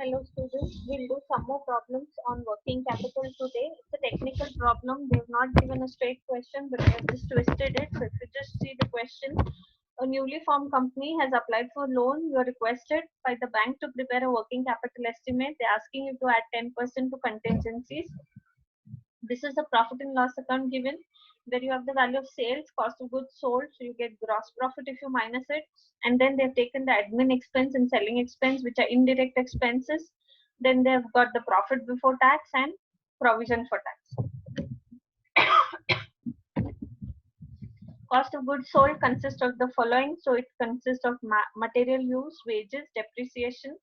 Hello students, we'll do some more problems on working capital today. It's a technical problem. They've not given a straight question, but they've just twisted it. So if you just see the question, a newly formed company has applied for loan. You are requested by the bank to prepare a working capital estimate. They're asking you to add 10% to contingencies. This is the profit and loss account given, where you have the value of sales, cost of goods sold, so you get gross profit if you minus it, and then they've taken the admin expense and selling expense, which are indirect expenses. Then they've got the profit before tax and provision for tax. Cost of goods sold consists of the following. So it consists of material use, wages, depreciation,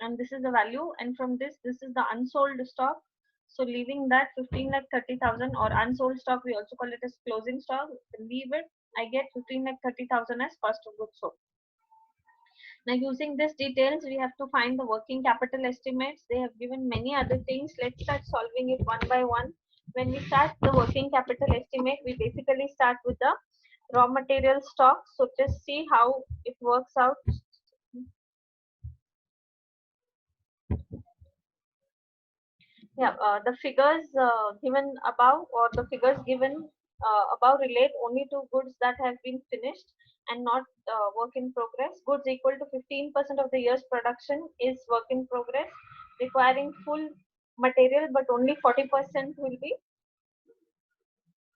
and this is the value. And from this is the unsold stock. So leaving that 15 lakh 30,000 or unsold stock, we also call it as closing stock. Leave it. I get 15 lakh 30,000 as cost of goods sold. Now using these details, we have to find the working capital estimates. They have given many other things. Let's start solving it one by one. When we start the working capital estimate, we basically start with the raw material stock. So just see how it works out. Yeah, the figures given above, or the figures given above, relate only to goods that have been finished and not work in progress. Goods equal to 15% of the year's production is work in progress, requiring full material, but only 40% will be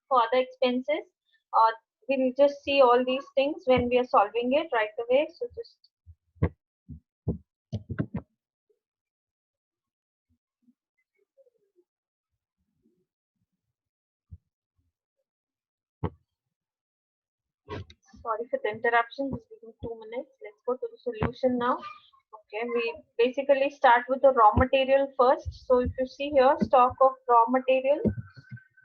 for other expenses. Uh, we'll just see all these things when we are solving it right away. So just sorry for the interruption. Just give me 2 minutes. Let's go to the solution now. Okay, we basically start with the raw material first. So if you see here, stock of raw material,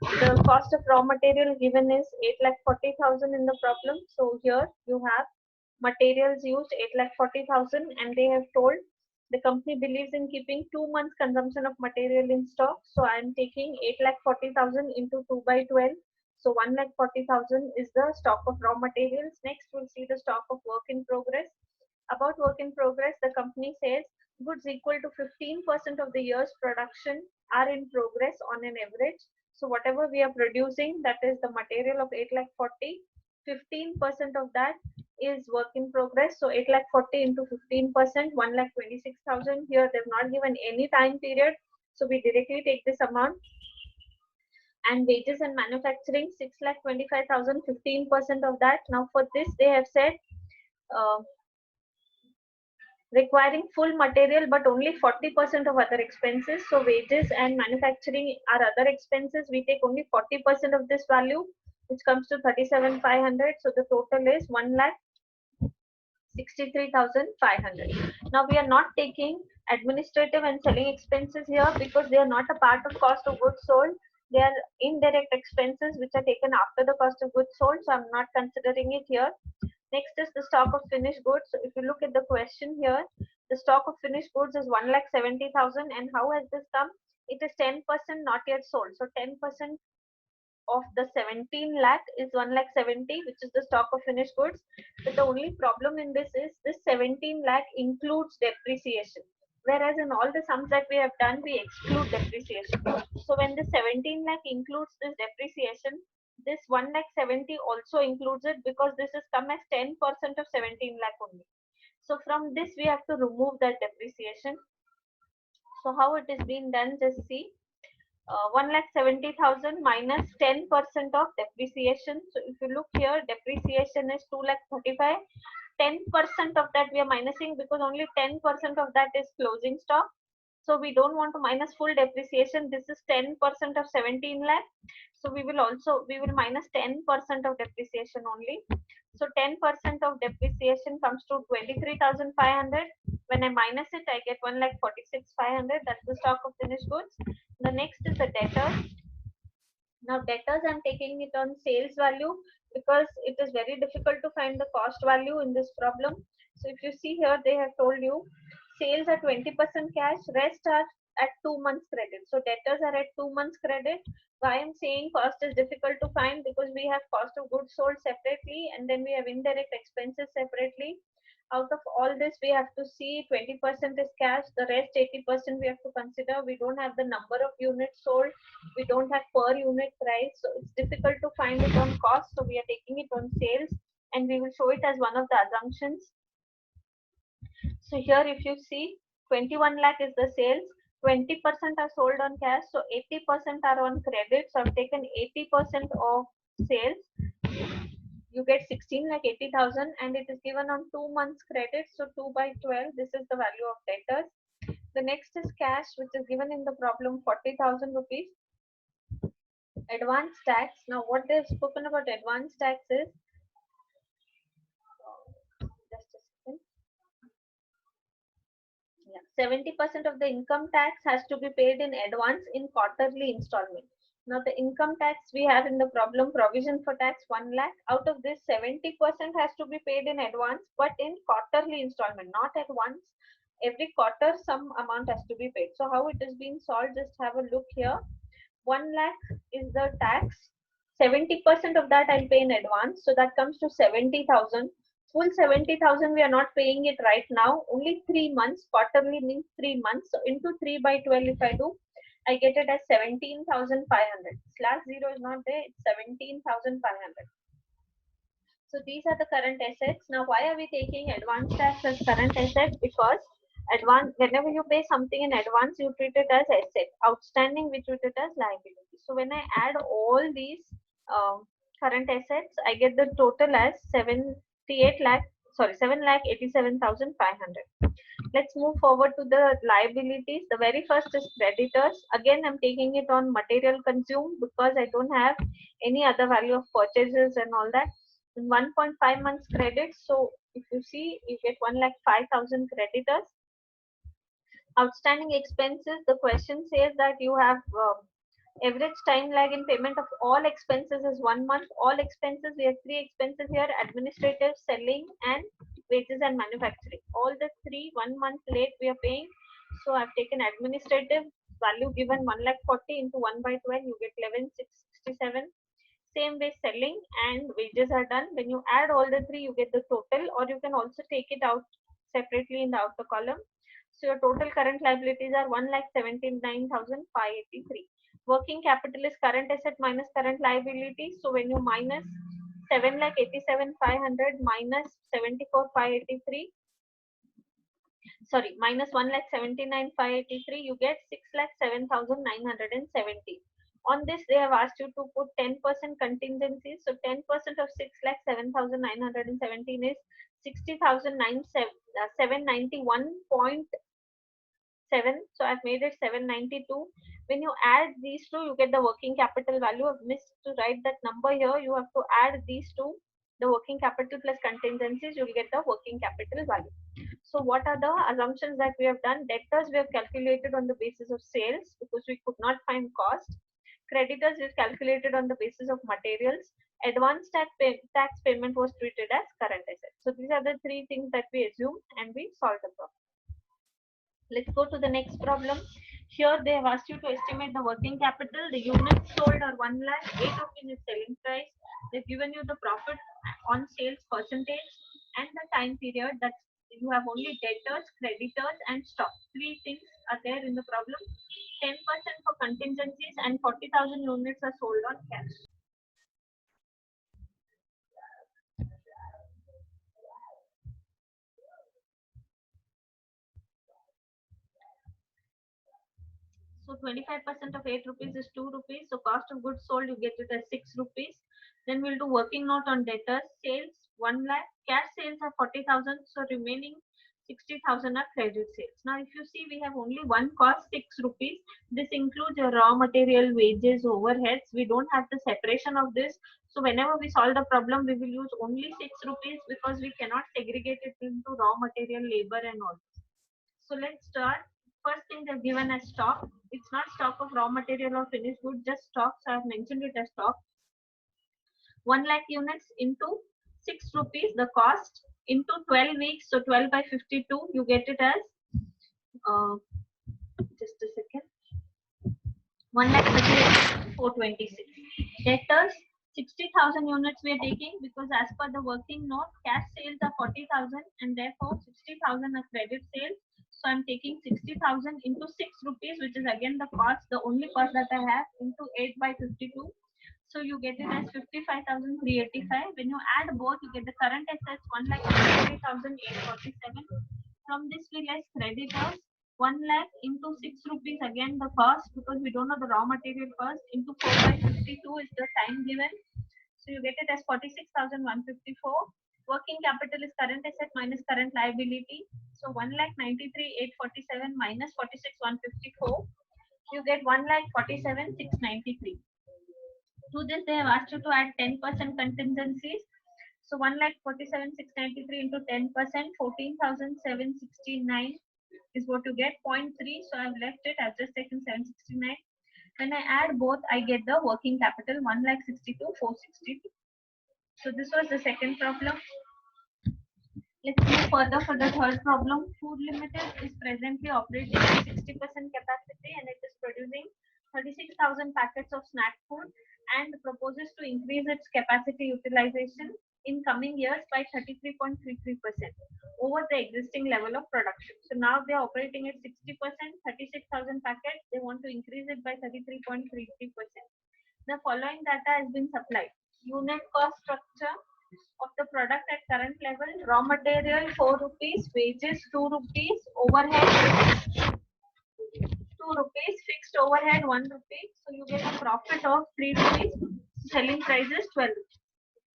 the cost of raw material given is 8,40,000 in the problem. So here you have materials used 8,40,000, and they have told the company believes in keeping 2 months consumption of material in stock. So I am taking 8,40,000 into 2 by 12. So 1,40,000 is the stock of raw materials. Next, we'll see the stock of work in progress. About work in progress, the company says goods equal to 15% of the year's production are in progress on an average. So whatever we are producing, that is the material of 8,40,000, 15% of that is work in progress. So 8,40,000 into 15%, 1,26,000. Here they've not given any time period, so we directly take this amount. And wages and manufacturing, 6,25,000, 15% of that. Now for this they have said uh, requiring full material but only 40% of other expenses. So wages and manufacturing are other expenses. We take only 40% of this value, which comes to 37,500. So the total is 1,63,500. Now we are not taking administrative and selling expenses here because they are not a part of cost of goods sold. They are indirect expenses which are taken after the cost of goods sold. So I'm not considering it here. Next is the stock of finished goods. So if you look at the question here, the stock of finished goods is 1,70,000. And how has this come? It is 10% not yet sold. So 10% of the 17 lakh is 1,70,000, which is the stock of finished goods. But the only problem in this is this 17 lakh includes depreciation. Whereas in all the sums that we have done, we exclude depreciation. So when the 17 lakh includes this depreciation, this 1,70,000 also includes it, because this has come as 10% of 17 lakh only. So from this we have to remove that depreciation. So how it is being done, just see. 1,70,000 minus 10% of depreciation. So if you look here, depreciation is 2,35,000. 10% of that we are minusing because only 10% of that is closing stock. So we don't want to minus full depreciation. This is 10% of 17 lakh. So we will minus 10% of depreciation only. So 10% of depreciation comes to 23,500. When I minus it, I get 1,46,500. That's the stock of finished goods. The next is the debtors. Now debtors, I'm taking it on sales value because it is very difficult to find the cost value in this problem. So if you see here, they have told you sales are 20% cash, rest are at 2 months credit. So debtors are at 2 months credit. Why I'm saying cost is difficult to find, because we have cost of goods sold separately and then we have indirect expenses separately. Out of all this, we have to see 20% is cash, the rest 80% we have to consider. We don't have the number of units sold, we don't have per unit price, so it's difficult to find it on cost. So we are taking it on sales, and we will show it as one of the assumptions. So here, if you see, 21 lakh is the sales, 20% are sold on cash, so 80% are on credit. So I've taken 80% of sales. You get 16 lakh 80,000, and it is given on 2 months credit. So 2 by 12, this is the value of debtors. The next is cash, which is given in the problem, 40,000 rupees. Advance tax. Now what they've spoken about advance tax is, just a second. Yeah, 70% of the income tax has to be paid in advance in quarterly installment. Now the income tax we have in the problem, provision for tax 1 lakh. Out of this, 70% has to be paid in advance, but in quarterly installment, not at once. Every quarter some amount has to be paid. So how it is being solved, just have a look here. 1 lakh is the tax. 70% of that I'll pay in advance, so that comes to 70,000. Full 70,000 we are not paying it right now, only 3 months. Quarterly means 3 months. So into 3 by 12 if I do, I get it as 17,500. Slash 0 is not there, it's 17,500. So these are the current assets. Now why are we taking advance tax as current asset? Because advance, whenever you pay something in advance, you treat it as asset. Outstanding, we treat it as liability. So when I add all these current assets, I get the total as 7,87,500. Let's move forward to the liabilities. The very first is creditors. Again, I'm taking it on material consumed because I don't have any other value of purchases and all that. In 1.5 months credit. So if you see, you get 1,05,000 creditors. Outstanding expenses. The question says that you have average time lag in payment of all expenses is 1 month. All expenses, we have 3 expenses here: administrative, selling, and wages and manufacturing. All the 3 1 month late we are paying. So I've taken administrative, value given 1,40,000 into 1 by 12, you get 11,667. Same way selling and wages are done. When you add all the 3, you get the total, or you can also take it out separately in the outer column. So your total current liabilities are 1,79,583. Working capital is current asset minus current liability. So when you minus 7,87,500 minus 74,583, sorry, minus 1,79,583, you get 6,07,970. On this, they have asked you to put 10% contingencies. So 10% of 6,07,917 is 60,791.7. So I've made it 792. When you add these two, you get the working capital value. I've missed to write that number here. You have to add these two, the working capital plus contingencies, you'll get the working capital value. So what are the assumptions that we have done? Debtors we have calculated on the basis of sales because we could not find cost. Creditors is calculated on the basis of materials. Advance tax payment was treated as current asset. So these are the 3 things that we assume and we solve the problem. Let's go to the next problem. Here they have asked you to estimate the working capital. The units sold are 1 lakh, 8 rupees is selling price. They've given you the profit on sales percentage and the time period. That you have only debtors, creditors, and stock. 3 things are there in the problem. 10% for contingencies and 40,000 units are sold on cash. So 25% of 8 rupees is 2 rupees. So cost of goods sold, you get it as 6 rupees. Then we'll do working note on debtors. Sales 1 lakh. Cash sales are 40,000. So remaining 60,000 are credit sales. Now if you see, we have only one cost, 6 rupees. This includes your raw material, wages, overheads. We don't have the separation of this. So whenever we solve the problem, we will use only 6 rupees because we cannot segregate it into raw material, labor, and all. So let's start. First thing they've given as stock. It's not stock of raw material or finished goods, just stock. So I've mentioned it as stock. 1 lakh units into 6 rupees, the cost, into 12 weeks. So 12 by 52, you get it as, just a second, 1,38,426. Debtors, 60,000 units we are taking because as per the working note, cash sales are 40,000 and therefore 60,000 are credit sales. So I'm taking 60,000 into 6 rupees, which is again the cost, the only cost that I have, into 8 by 52. So you get it as 55,385. When you add both, you get the current assets 1,23,847. From this, we less creditors 1 lakh into 6 rupees, again the cost because we don't know the raw material cost, into 4 by 52 is the time given. So you get it as 46,154. Working capital is current asset minus current liability. So 1,93,847 minus 46,154. You get 1,47,693. To this, they have asked you to add 10% contingencies. So 1,47,693 into 10%, 14,769 is what you get. 0.3. So I've left it. I've just taken 769. When I add both, I get the working capital 1,62,462. So this was the second problem. Let's move further for the third problem. Food Limited is presently operating at 60% capacity and it is producing 36,000 packets of snack food and proposes to increase its capacity utilization in coming years by 33.33% over the existing level of production. So now they are operating at 60%, 36,000 packets. They want to increase it by 33.33%. The following data has been supplied. Unit cost structure of the product at current level: raw material 4 rupees, wages 2 rupees, overhead 2 rupees, fixed overhead 1 rupee. So you get a profit of 3 rupees. Selling price is 12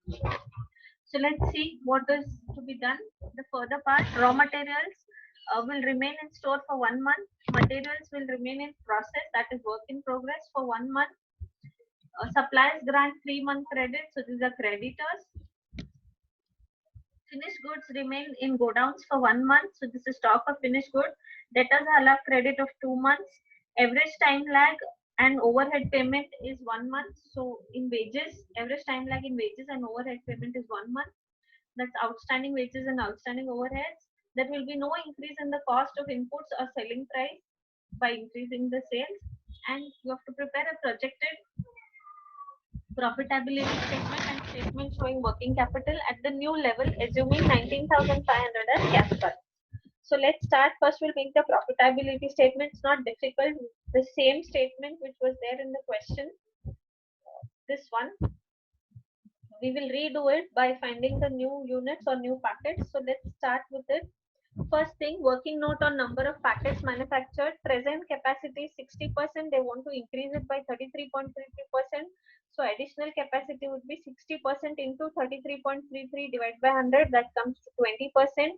rupees. So let's see what is to be done. The further part: raw materials will remain in store for 1 month. Materials will remain in process, that is work in progress, for 1 month. Suppliers grant 3-month credit, so these are creditors. Finished goods remain in godowns for 1 month, so this is stock of finished goods. Debtors allow credit of 2 months. Average time lag and overhead payment is 1 month. So in wages, average time lag in wages and overhead payment is 1 month. That's outstanding wages and outstanding overheads. There will be no increase in the cost of inputs or selling price by increasing the sales. And you have to prepare a projected profitability statement and statement showing working capital at the new level, assuming 19,500 as capital. So let's start. First, we'll make the profitability statement. It's not difficult. The same statement which was there in the question. This one. We will redo it by finding the new units or new packets. So let's start with it. First thing, working note on number of packets manufactured. Present capacity 60%. They want to increase it by 33.33%. So additional capacity would be 60% into 33.33 divided by 100. That comes to 20%.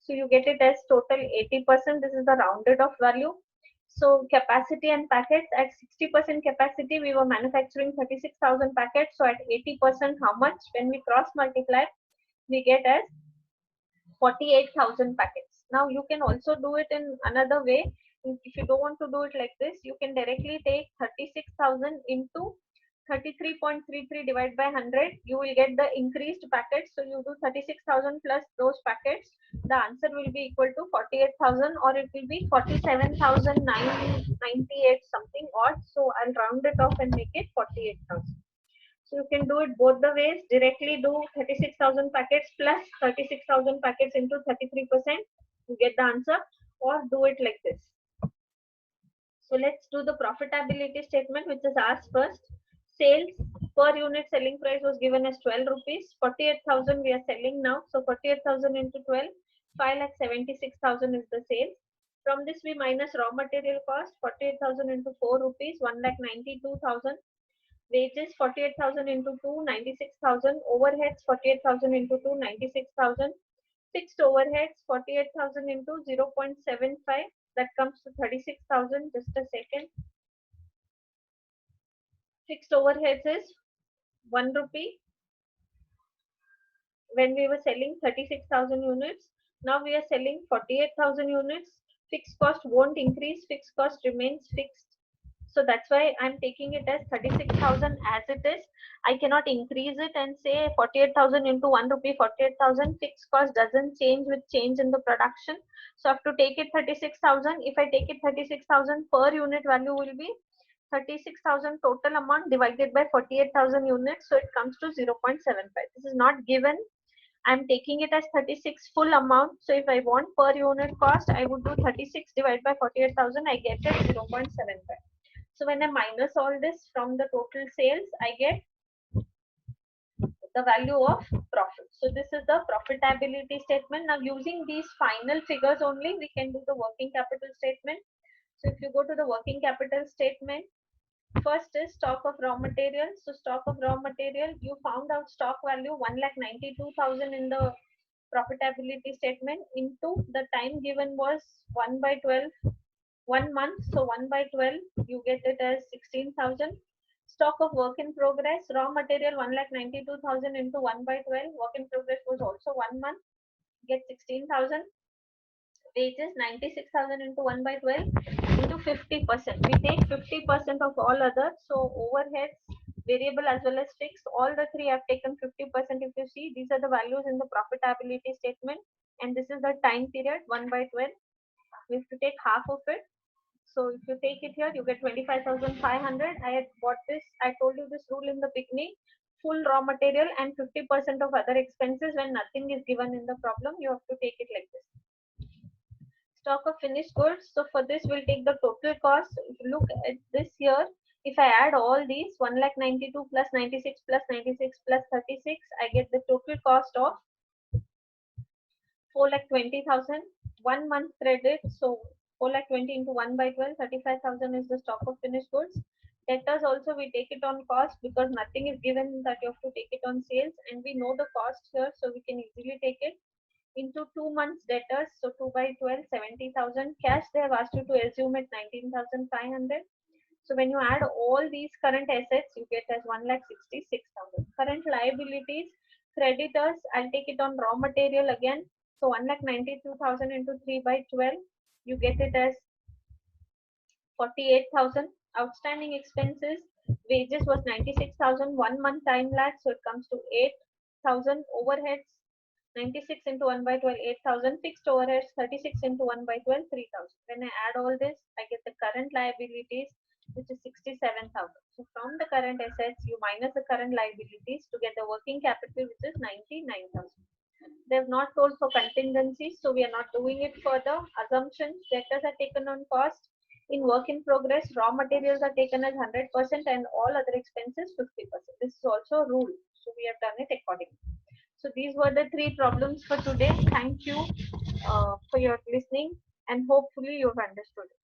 So you get it as total 80%. This is the rounded off value. So capacity and packets: at 60% capacity, we were manufacturing 36,000 packets. So at 80%, how much? When we cross multiply, we get as 48,000 packets. Now you can also do it in another way. If you don't want to do it like this, you can directly take 36,000 into 33.33 divided by 100. You will get the increased packets. So you do 36,000 plus those packets. The answer will be equal to 48,000, or it will be 47,998 something odd. So I'll round it off and make it 48,000. So you can do it both the ways. Directly do 36,000 packets plus 36,000 packets into 33%. You get the answer, or do it like this. So let's do the profitability statement, which is asked first. Sales per unit selling price was given as 12 rupees. 48,000 we are selling now. So 48,000 into 12, 5,76,000 is the sales. From this we minus raw material cost. 48,000 into 4 rupees, 1,92,000. Wages 48,000 into 2, 96,000. Overheads 48,000 into 2, 96,000. Fixed overheads 48,000 into 0.75. That comes to 36,000. Just a second. Fixed overheads is 1 rupee when we were selling 36,000 units. Now we are selling 48,000 units. Fixed cost won't increase. Fixed cost remains fixed. So that's why I'm taking it as 36,000 as it is. I cannot increase it and say 48,000 into 1 rupee, 48,000. Fixed cost doesn't change with change in the production. So I have to take it 36,000. If I take it 36,000, per unit value will be 36,000 total amount divided by 48,000 units, so it comes to 0.75. This is not given. I'm taking it as 36 full amount. So if I want per unit cost, I would do 36 divided by 48,000. I get it 0.75. So when I minus all this from the total sales, I get the value of profit. So this is the profitability statement. Now using these final figures only, we can do the working capital statement. So if you go to the working capital statement, first is stock of raw material. So stock of raw material, you found out stock value 1,92,000 in the profitability statement into the time given was 1 by 12, 1 month. So 1 by 12, you get it as 16,000. Stock of work in progress, raw material 1,92,000 into 1 by 12. Work in progress was also 1 month, get 16,000. Wages 96,000 into 1 by 12 into 50%. We take 50% of all others. So overheads, variable as well as fixed, all the three have taken 50%. If you see, these are the values in the profitability statement, and this is the time period 1 by 12. We have to take half of it. So if you take it here, you get 25,500. I had bought this. I told you this rule in the beginning. Full raw material and 50% of other expenses when nothing is given in the problem. You have to take it like this. Stock of finished goods. So for this, we'll take the total cost. If you look at this here, if I add all these 1,92,000 plus 96 plus 96 plus 36, I get the total cost of 4,20,000. 1 month credit. So 4,20,000 into 1 by 12, 35,000 is the stock of finished goods. Debtors also we take it on cost because nothing is given that you have to take it on sales, and we know the cost here, so we can easily take it into 2 months debtors. So 2 by 12, 70,000. Cash they have asked you to assume at 19,500. So when you add all these current assets, you get as 1,66,000. Current liabilities, creditors, I'll take it on raw material again. So 1,92,000 into 3 by 12, you get it as 48,000. Outstanding expenses, wages was 96,000, 1 month time lag, so it comes to 8,000. Overheads, 96 into 1 by 12, 8,000. Fixed overheads, 36 into 1 by 12, 3,000. When I add all this, I get the current liabilities, which is 67,000. So from the current assets, you minus the current liabilities to get the working capital, which is 99,000. They have not told for contingencies, so we are not doing it further. Assumptions, debtors are taken on cost. In work in progress, raw materials are taken as 100% and all other expenses 50%. This is also a rule, so we have done it accordingly. So these were the 3 problems for today. Thank you for your listening, and hopefully you've understood it.